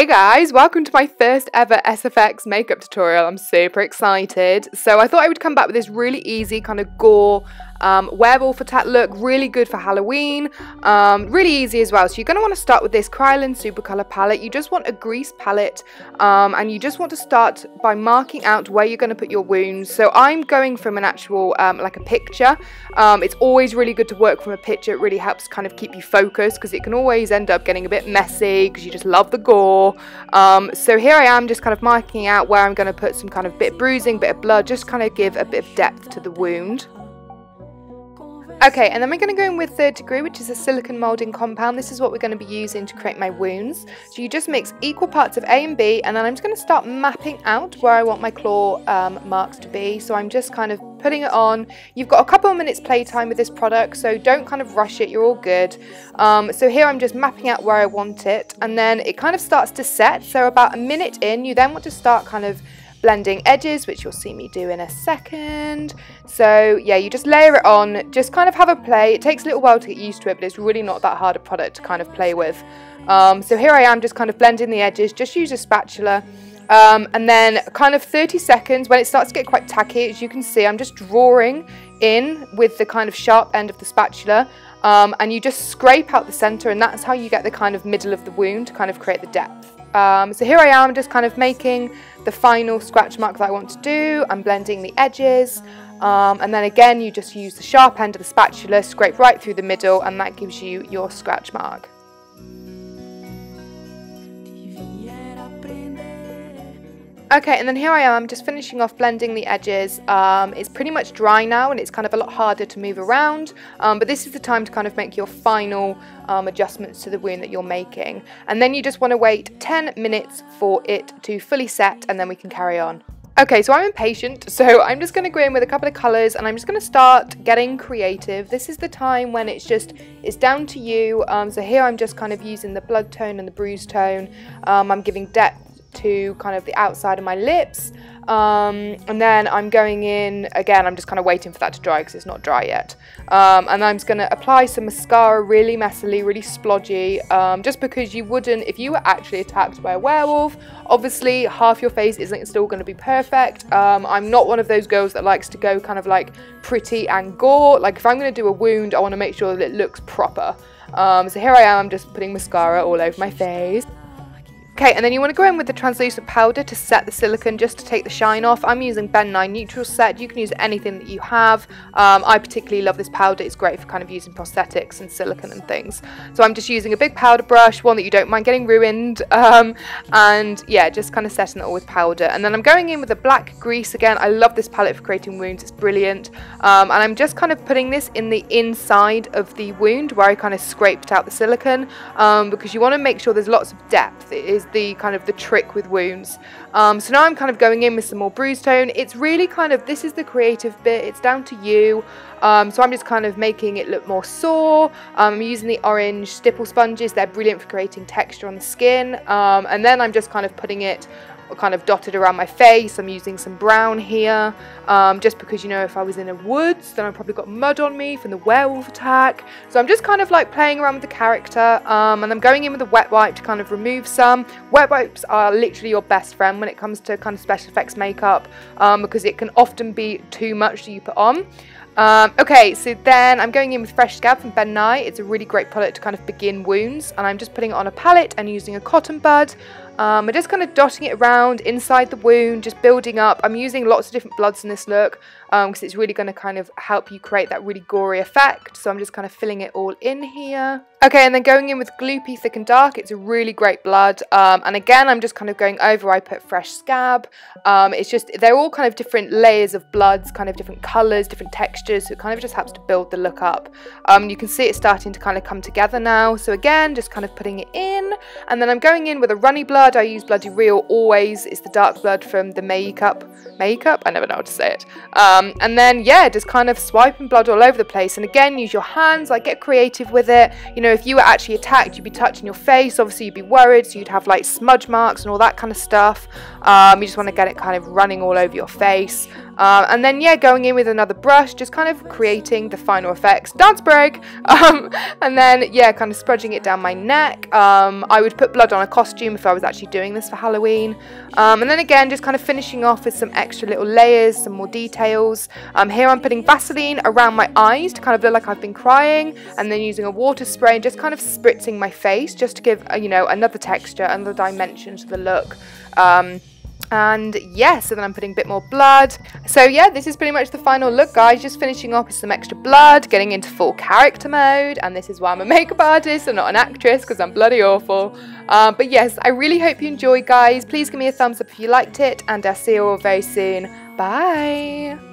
Hey guys, welcome to my first ever SFX makeup tutorial. I'm super excited. So I thought I would come back with this really easy kind of gore werewolf attack look, really good for Halloween, really easy as well. So you're going to want to start with this Kryolan Supracolor palette. You just want a grease palette and you just want to start by marking out where you're going to put your wounds. So I'm going from an actual, like a picture. It's always really good to work from a picture. It really helps kind of keep you focused because it can always end up getting a bit messy because you just love the gore. So here I am just kind of marking out where I'm going to put some kind of bit of bruising, bit of blood, just kind of give a bit of depth to the wound. Okay, and then we're going to go in with 3rd degree, which is a silicone moulding compound. This is what we're going to be using to create my wounds. So you just mix equal parts of A and B, and then I'm just going to start mapping out where I want my claw marks to be. So I'm just kind of putting it on. You've got a couple of minutes playtime with this product, so don't kind of rush it, you're all good. So here I'm just mapping out where I want it, and then it kind of starts to set. So about a minute in, you then want to start kind of blending edges, which you'll see me do in a second. So yeah, you just layer it on, just kind of have a play. It takes a little while to get used to it, but it's really not that hard a product to kind of play with. So here I am just kind of blending the edges, just use a spatula. And then kind of 30 seconds, when it starts to get quite tacky, as you can see, I'm just drawing in with the kind of sharp end of the spatula. And you just scrape out the center, and that's how you get the kind of middle of the wound to kind of create the depth. So here I am just kind of making the final scratch mark that I want to do. I'm blending the edges, and then again you just use the sharp end of the spatula, scrape right through the middle, and that gives you your scratch mark. Okay, and then here I am just finishing off blending the edges. It's pretty much dry now and it's kind of a lot harder to move around, but this is the time to kind of make your final adjustments to the wound that you're making. And then you just want to wait 10 minutes for it to fully set, and then we can carry on. Okay, so I'm impatient, so I'm just going to go in with a couple of colours and I'm just going to start getting creative. This is the time when it's down to you. So here I'm just kind of using the blood tone and the bruise tone. I'm giving depth to kind of the outside of my lips, and then I'm going in again. I'm just kind of waiting for that to dry because it's not dry yet, and I'm just going to apply some mascara really messily, really splodgy, just because you wouldn't if you were actually attacked by a werewolf. Obviously half your face isn't still going to be perfect. I'm not one of those girls that likes to go kind of like pretty and gore. Like if I'm going to do a wound, I want to make sure that it looks proper. So here I am, I'm just putting mascara all over my face. Okay, and then you want to go in with the translucent powder to set the silicone, just to take the shine off. I'm using Ben 9 Neutral Set. You can use anything that you have. I particularly love this powder. It's great for kind of using prosthetics and silicone and things. So I'm just using a big powder brush, one that you don't mind getting ruined, and yeah, just kind of setting it all with powder. And then I'm going in with a black grease again. I love this palette for creating wounds. It's brilliant. And I'm just kind of putting this in the inside of the wound where I kind of scraped out the silicone, because you want to make sure there's lots of depth. It is the kind of the trick with wounds. So now I'm kind of going in with some more bruise tone. It's really kind of, this is the creative bit, it's down to you. So I'm just kind of making it look more sore. I'm using the orange stipple sponges. They're brilliant for creating texture on the skin, and then I'm just kind of putting it kind of dotted around my face. I'm using some brown here, just because, you know, if I was in a woods, then I probably got mud on me from the werewolf attack. So I'm just kind of like playing around with the character, and I'm going in with a wet wipe to kind of remove some. Wet wipes are literally your best friend when it comes to kind of special effects makeup, because it can often be too much that you put on. Okay, so then I'm going in with Fresh Scab from Ben 9. It's a really great product to kind of begin wounds, and I'm just putting it on a palette and using a cotton bud. I'm just kind of dotting it around inside the wound, just building up. I'm using lots of different bloods in this look, because it's really going to kind of help you create that really gory effect. So I'm just kind of filling it all in here. Okay, and then going in with Gloopy Thick and Dark. It's a really great blood, and again I'm just kind of going over. I put Fresh Scab. It's just, they're all kind of different layers of bloods, kind of different colours, different textures, so it kind of just helps to build the look up. You can see it starting to kind of come together now. So again, just kind of putting it in, and then I'm going in with a runny blood. I use Bloody Real always. It's the dark blood from the Maekup. I never know how to say it. And then yeah, just kind of swiping blood all over the place, and again use your hands, like get creative with it. You know, if you were actually attacked, you'd be touching your face, obviously you'd be worried, so you'd have like smudge marks and all that kind of stuff. You just want to get it kind of running all over your face. And then yeah, going in with another brush, just kind of creating the final effects. Dance break! And then yeah, kind of smudging it down my neck. I would put blood on a costume if I was actually doing this for Halloween. And then again, just kind of finishing off with some extra little layers, some more details. Here I'm putting Vaseline around my eyes to kind of look like I've been crying, and then using a water spray and just kind of spritzing my face just to give, you know, another texture, another dimension to the look. And yeah, so then I'm putting a bit more blood. So yeah, this is pretty much the final look, guys. Just finishing off with some extra blood, getting into full character mode. And this is why I'm a makeup artist and not an actress, because I'm bloody awful. But yes, I really hope you enjoyed, guys. Please give me a thumbs up if you liked it, and I'll see you all very soon. Bye!